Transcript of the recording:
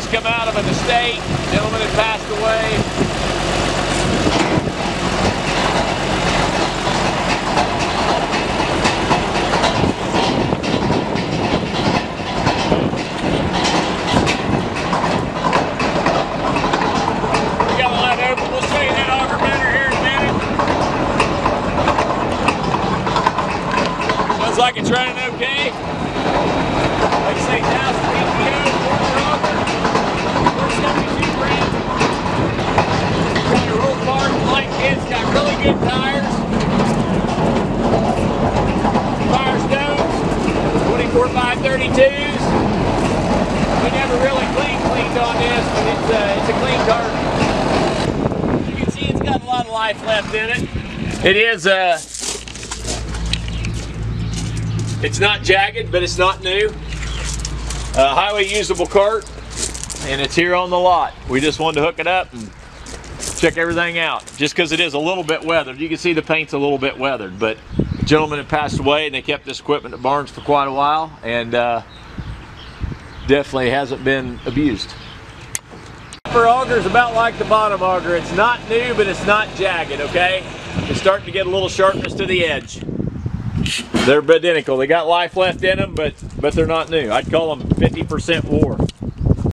just come out of an estate. Gentleman had passed away. Like it's running okay. Like I say, 1,000 PTO, Auger, 472 Brent. Got a roll bar, light kits, got really good tires. Firestones, 24x32s. We never really cleaned on this, but it's a clean Tarp. You can see it's got a lot of life left in it. It is it's not jagged, but it's not new. Highly usable cart, and it's here on the lot. We just wanted to hook it up and check everything out. Just because it is a little bit weathered. You can see the paint's a little bit weathered, but the gentleman had passed away and they kept this equipment at Barnes for quite a while, and definitely hasn't been abused. Upper auger is about like the bottom auger. It's not new, but it's not jagged, okay? It's starting to get a little sharpness to the edge. They're identical. They got life left in them, but they're not new. I'd call them 50% worn.